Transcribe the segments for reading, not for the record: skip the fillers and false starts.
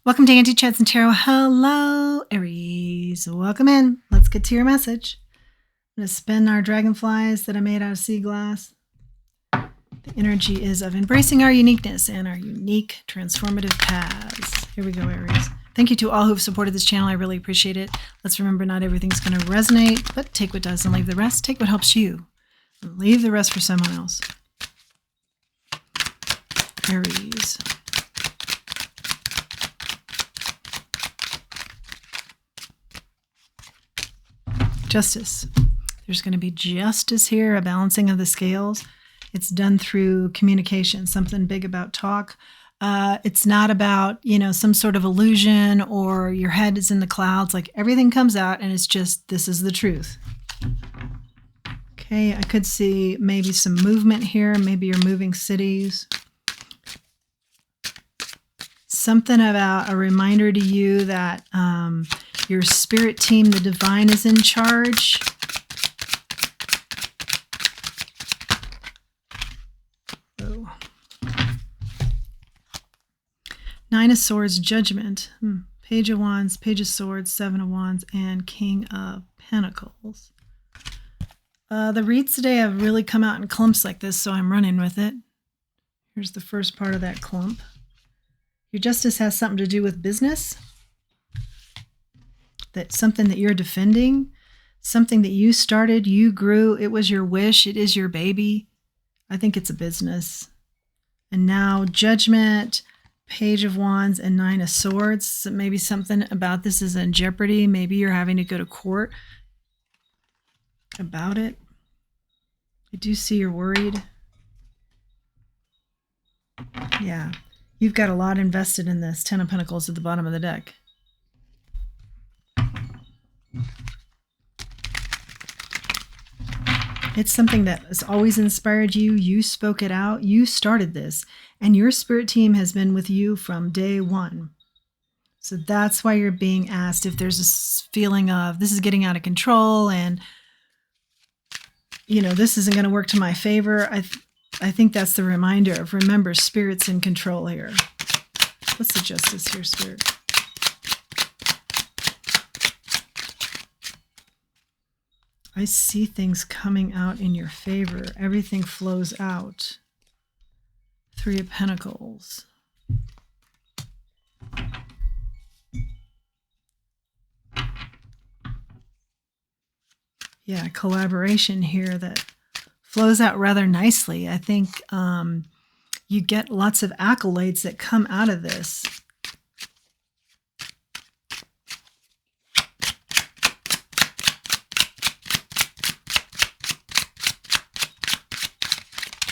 Welcome to Auntie Chats and Tarot. Hello, Aries. Welcome in. Let's get to your message. I'm going to spin our dragonflies that I made out of sea glass. The energy is of embracing our uniqueness and our unique transformative paths. Here we go, Aries. Thank you to all who've supported this channel. I really appreciate it. Let's remember not everything's going to resonate, but take what does and leave the rest. Take what helps you. Leave the rest for someone else. Aries. Justice. There's going to be justice here, a balancing of the scales. It's done through communication, something big about talk. It's not about, some sort of illusion or your head is in the clouds. Like everything comes out and it's just, this is the truth. Okay, I could see maybe some movement here. Maybe you're moving cities. Something about a reminder to you that your spirit team, the divine, is in charge. Oh. Nine of Swords, Judgment. Page of Wands, Page of Swords, Seven of Wands, and King of Pentacles. The reads today have really come out in clumps like this, so I'm running with it. Here's the first part of that clump. Your justice has something to do with business. That's something that you're defending, something that you started, you grew, it was your wish, it is your baby. I think it's a business. And now Judgment, Page of Wands, and Nine of Swords. So maybe something about this is in jeopardy. Maybe you're having to go to court about it. I do see you're worried. Yeah, you've got a lot invested in this. Ten of Pentacles at the bottom of the deck. It's something that has always inspired you. You spoke it out. You started this. And your spirit team has been with you from day one. So that's why you're being asked if there's a feeling of this is getting out of control and, this isn't going to work to my favor. I think that's the reminder of, remember, spirit's in control here. What's the justice here, Spirit? I see things coming out in your favor. Everything flows out. Three of Pentacles. Yeah, collaboration here that flows out rather nicely. I think you get lots of accolades that come out of this.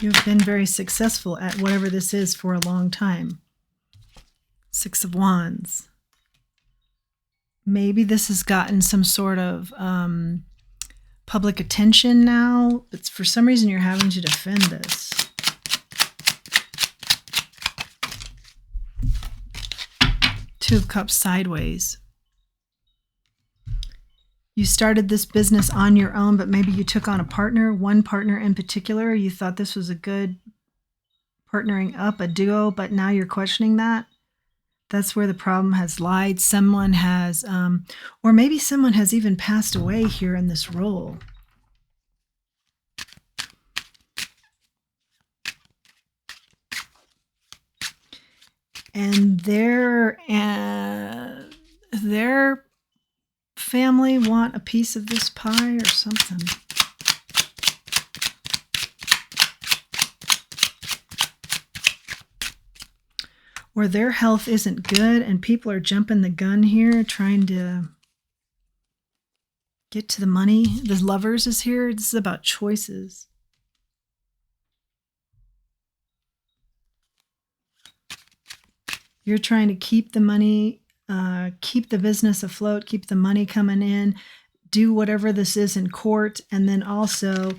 You've been very successful at whatever this is for a long time. Six of Wands. Maybe this has gotten some sort of public attention now, but for some reason you're having to defend this. Two of Cups sideways. You started this business on your own, but maybe you took on a partner, one partner in particular. You thought this was a good partnering up, a duo, but now you're questioning that. That's where the problem has lied. Someone has, or maybe someone has even passed away here in this role. And their family want a piece of this pie or something. Or their health isn't good and people are jumping the gun here, trying to get to the money. The Lovers is here. This is about choices. You're trying to keep the money, keep the business afloat, keep the money coming in, do whatever this is in court, and then also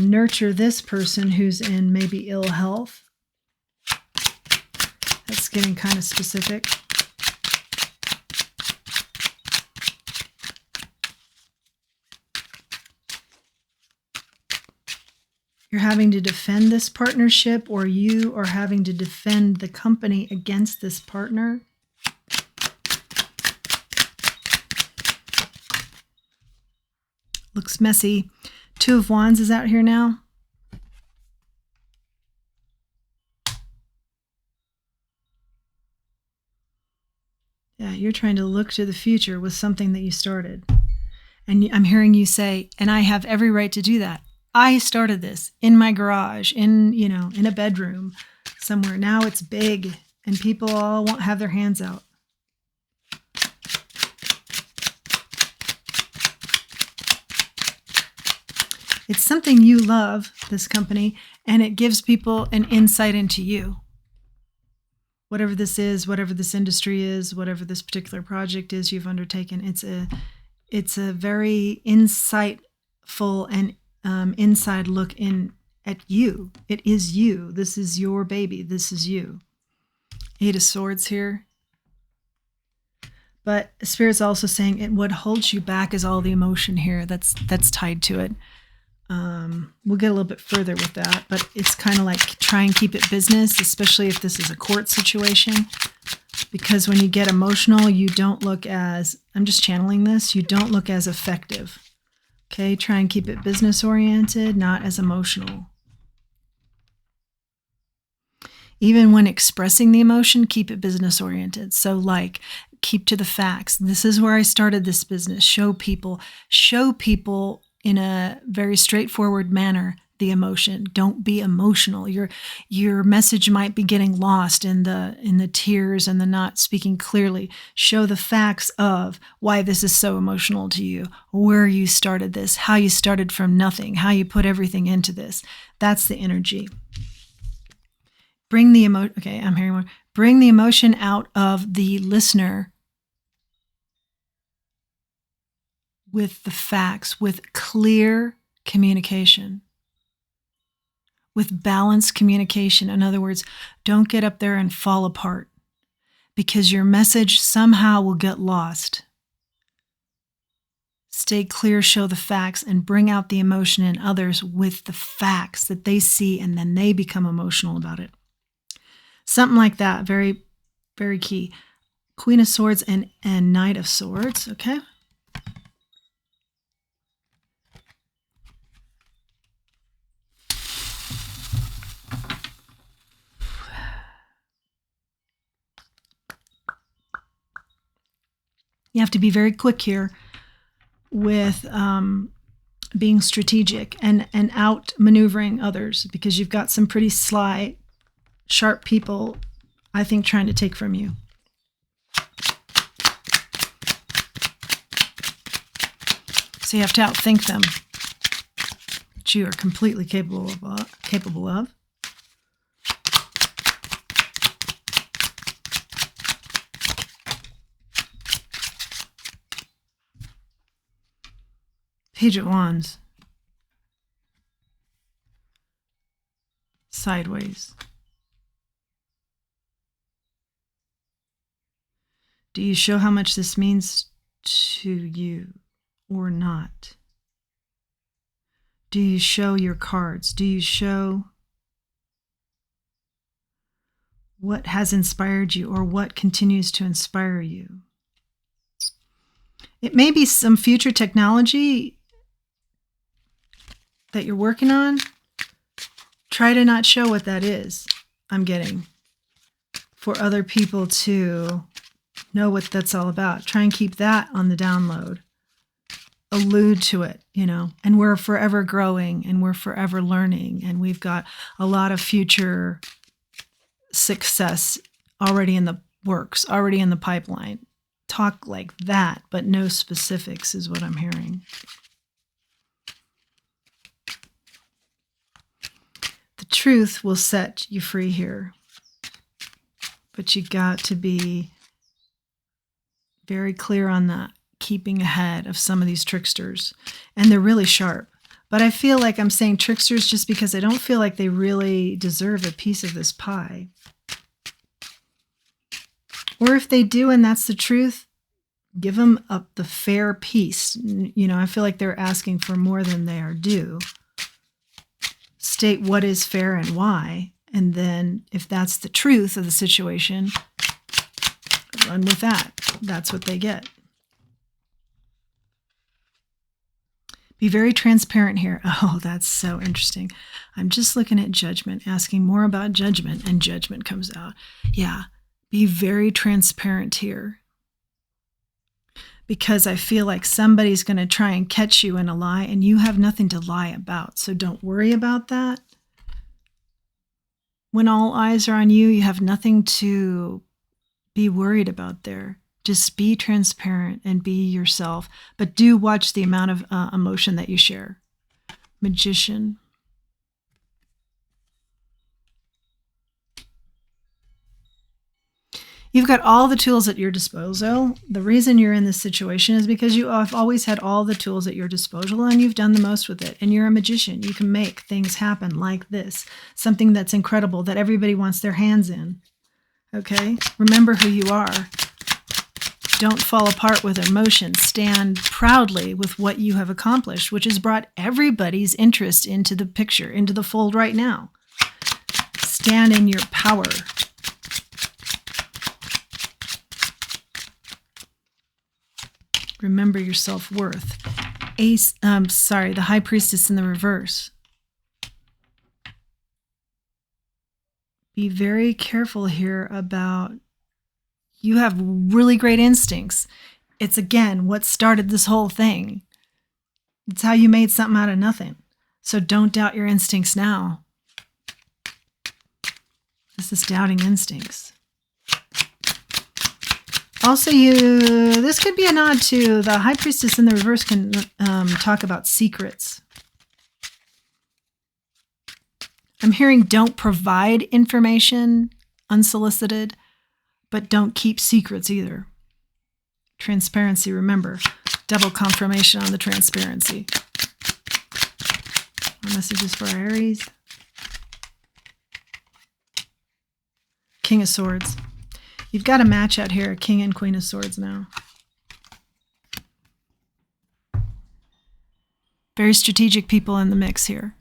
nurture this person who's in maybe ill health. That's getting kind of specific. You're having to defend this partnership, or you are having to defend the company against this partner. Looks messy. Two of Wands is out here now. Yeah, you're trying to look to the future with something that you started. And I'm hearing you say, and I have every right to do that. I started this in my garage, in a bedroom somewhere. Now it's big and people all won't have their hands out. It's something you love, this company, and it gives people an insight into you. Whatever this is, whatever this industry is, whatever this particular project is you've undertaken, it's a very insightful and inside look in at you. It is you. This is your baby. This is you. 8 of Swords here. But Spirit's also saying what holds you back is all the emotion here that's tied to it. We'll get a little bit further with that, but it's kind of like try and keep it business, especially if this is a court situation, because when you get emotional, you don't look as, I'm just channeling this, you don't look as effective. Okay, try and keep it business oriented, not as emotional. Even when expressing the emotion, keep it business oriented. So like, keep to the facts. This is where I started this business. Show people in a very straightforward manner the emotion. Don't be emotional. Your message might be getting lost in the tears and the not speaking clearly. Show the facts of why this is so emotional to you, where you started this, how you started from nothing, how you put everything into this. That's the energy. Bring the emotion. Okay, I'm hearing more. Bring the emotion out of the listener with the facts, with clear communication, with balanced communication. In other words, don't get up there and fall apart because your message somehow will get lost. Stay clear, show the facts, and bring out the emotion in others with the facts that they see, and then they become emotional about it. Something like that, very, very key. Queen of Swords and Knight of Swords, okay? You have to be very quick here with being strategic and out-maneuvering others, because you've got some pretty sly, sharp people, I think, trying to take from you. So you have to outthink them, which you are completely capable of. Page of Wands. Sideways. Do you show how much this means to you or not? Do you show your cards? Do you show what has inspired you or what continues to inspire you? It may be some future technology that you're working on. Try to not show what that is, I'm getting, for other people to know what that's all about. Try and keep that on the download. Allude to it, and we're forever growing and we're forever learning, and we've got a lot of future success already in the works, already in the pipeline. Talk like that, but no specifics is what I'm hearing. The truth will set you free here, but you got to be very clear on that, keeping ahead of some of these tricksters. And they're really sharp. But I feel like I'm saying tricksters just because I don't feel like they really deserve a piece of this pie. Or if they do and that's the truth, give them the fair piece. I feel like they're asking for more than they are due. State what is fair and why. And then if that's the truth of the situation, run with that. That's what they get. Be very transparent here. Oh, that's so interesting. I'm just looking at judgment, asking more about judgment, and judgment comes out. Yeah, be very transparent here. Because I feel like somebody's going to try and catch you in a lie, and you have nothing to lie about. So don't worry about that. When all eyes are on you, you have nothing to be worried about there. Just be transparent and be yourself. But do watch the amount of emotion that you share. Magician. You've got all the tools at your disposal. The reason you're in this situation is because you have always had all the tools at your disposal and you've done the most with it. And you're a magician. You can make things happen like this. Something that's incredible that everybody wants their hands in. Okay? Remember who you are. Don't fall apart with emotion. Stand proudly with what you have accomplished, which has brought everybody's interest into the picture, into the fold right now. Stand in your power. Remember your self-worth. The High Priestess in the reverse. Be very careful here about, you have really great instincts. It's, again, what started this whole thing. It's how you made something out of nothing. So don't doubt your instincts now. This is doubting instincts. Also, this could be a nod to the High Priestess in the reverse can talk about secrets. I'm hearing don't provide information unsolicited, but don't keep secrets either. Transparency, remember, double confirmation on the transparency. Our messages for Aries. King of Swords. You've got a match out here, King and Queen of Swords now. Very strategic people in the mix here.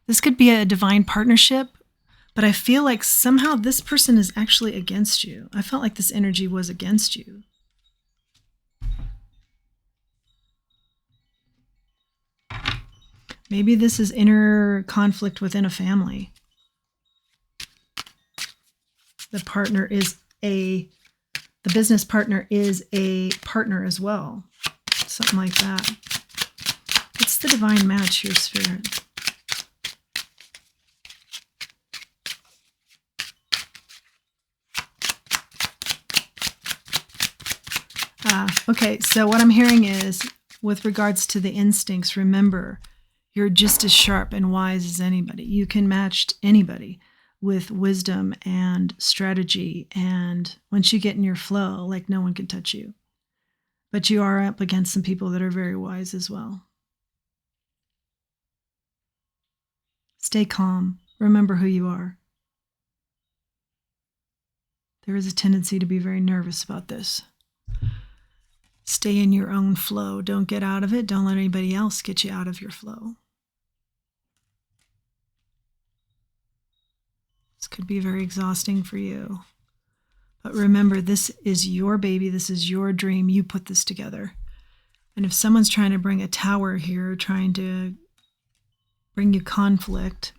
This could be a divine partnership, but I feel like somehow this person is actually against you. I felt like this energy was against you. Maybe this is inner conflict within a family. The business partner is a partner as well. Something like that. What's the divine match here, Spirit? Okay, so what I'm hearing is, with regards to the instincts, remember, you're just as sharp and wise as anybody. You can match anybody with wisdom and strategy, and once you get in your flow, like no one can touch you. But you are up against some people that are very wise as well. Stay calm. Remember who you are. There is a tendency to be very nervous about this. Stay in your own flow. Don't get out of it. Don't let anybody else get you out of your flow. This could be very exhausting for you. But remember, this is your baby. This is your dream. You put this together. And if someone's trying to bring a tower here, trying to bring you conflict,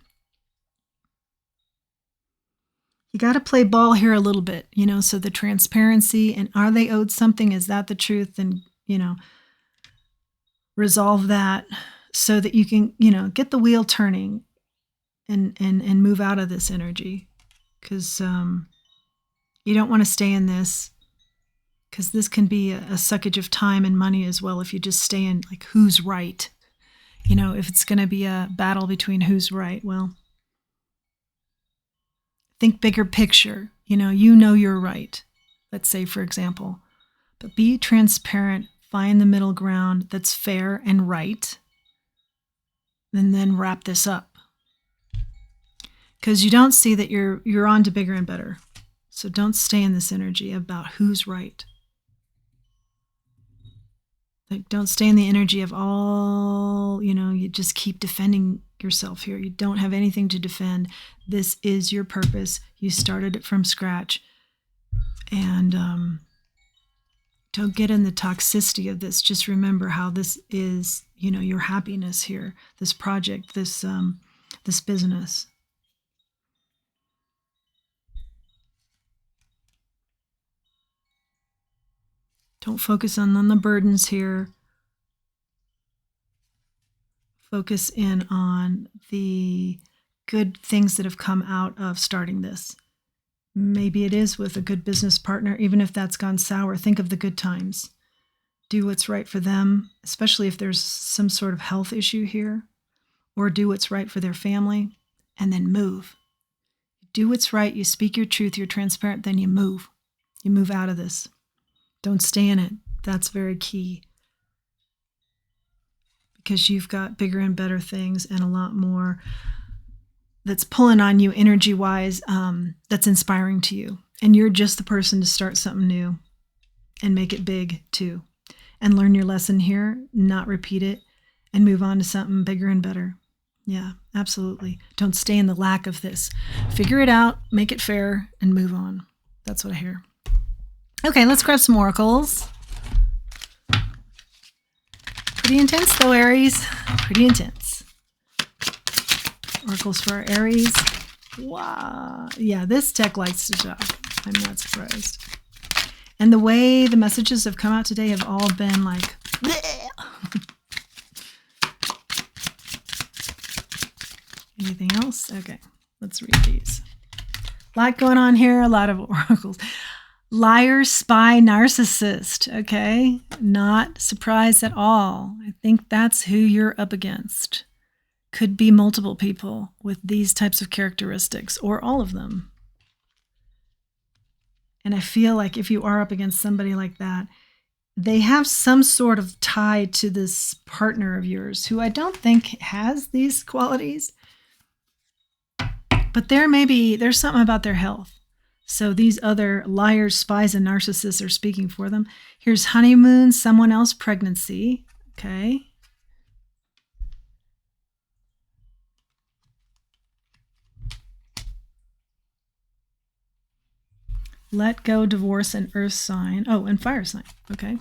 you got to play ball here a little bit, so the transparency, and are they owed something? Is that the truth? And, resolve that so that you can, get the wheel turning and move out of this energy. Because you don't want to stay in this, because this can be a suckage of time and money as well if you just stay in, like, who's right. If it's going to be a battle between who's right, well, think bigger picture. You know you're right. Let's say, for example. But be transparent. Find the middle ground that's fair and right. And then wrap this up. Because you don't see that you're on to bigger and better. So don't stay in this energy about who's right. Like, don't stay in the energy of all, you just keep defending yourself here. You don't have anything to defend. This is your purpose. You started it from scratch. And Don't get in the toxicity of this. Just remember how this is, your happiness here, this project, this business. Don't focus on the burdens here. Focus in on the good things that have come out of starting this. Maybe it is with a good business partner, even if that's gone sour. Think of the good times. Do what's right for them, especially if there's some sort of health issue here, or do what's right for their family, and then move. Do what's right. You speak your truth. You're transparent. Then you move. You move out of this. Don't stay in it. That's very key. Because you've got bigger and better things and a lot more that's pulling on you energy-wise, that's inspiring to you. And you're just the person to start something new and make it big too. And learn your lesson here, not repeat it, and move on to something bigger and better. Yeah, absolutely. Don't stay in the lack of this. Figure it out, make it fair, and move on. That's what I hear. Okay, let's grab some oracles. Pretty intense though, Aries. Pretty intense. Oracles for Aries. Wow. Yeah, this deck likes to talk. I'm not surprised. And the way the messages have come out today have all been like, anything else? Okay, let's read these. A lot going on here, a lot of oracles. Liar, spy, narcissist. Okay, not surprised at all. I think that's who you're up against. Could be multiple people with these types of characteristics, or all of them. And I feel like if you are up against somebody like that, they have some sort of tie to this partner of yours who I don't think has these qualities. But there's something about their health. So these other liars, spies, and narcissists are speaking for them. Here's honeymoon, someone else, pregnancy. Okay. Let go, divorce, and earth sign. Oh, and fire sign. Okay.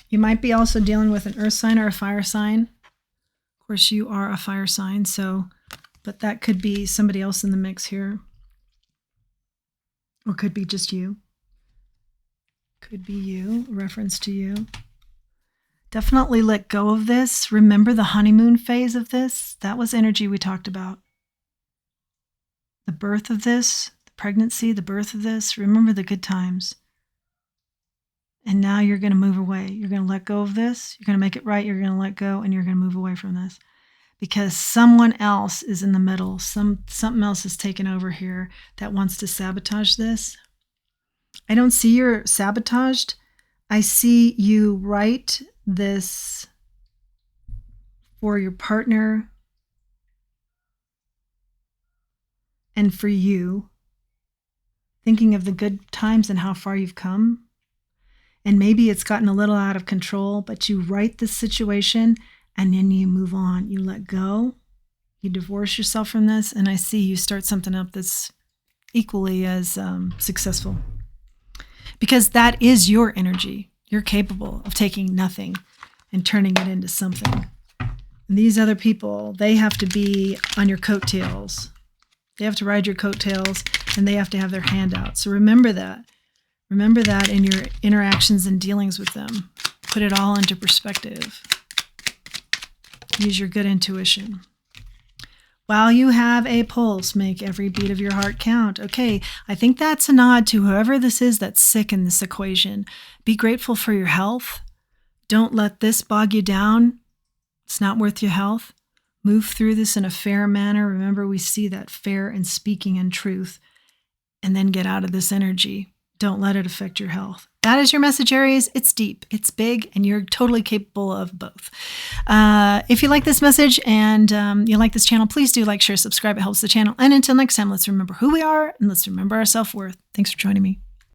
You might be also dealing with an earth sign or a fire sign. Of course, you are a fire sign, but that could be somebody else in the mix here. Or could be just you. Could be you, reference to you. Definitely let go of this. Remember the honeymoon phase of this? That was energy we talked about. The birth of this, the pregnancy, the birth of this. Remember the good times. And now you're going to move away. You're going to let go of this. You're going to make it right. You're going to let go, and you're going to move away from this. Because someone else is in the middle. Something else is taken over here that wants to sabotage this. I don't see you're sabotaged. I see you write this for your partner and for you, thinking of the good times and how far you've come. And maybe it's gotten a little out of control, but you write this situation and then you move on. You let go. You divorce yourself from this. And I see you start something up that's equally as successful. Because that is your energy. You're capable of taking nothing and turning it into something. And these other people, they have to be on your coattails. They have to ride your coattails, and they have to have their hand out. So remember that. Remember that in your interactions and dealings with them. Put it all into perspective. Use your good intuition. While you have a pulse, make every beat of your heart count. Okay, I think that's a nod to whoever this is that's sick in this equation. Be grateful for your health. Don't let this bog you down. It's not worth your health. Move through this in a fair manner. Remember, we see that fair and speaking in truth. And then get out of this energy. Don't let it affect your health. That is your message, Aries. It's deep, it's big, and you're totally capable of both. If you like this message and you like this channel, please do like, share, subscribe. It helps the channel. And until next time, let's remember who we are and let's remember our self-worth. Thanks for joining me.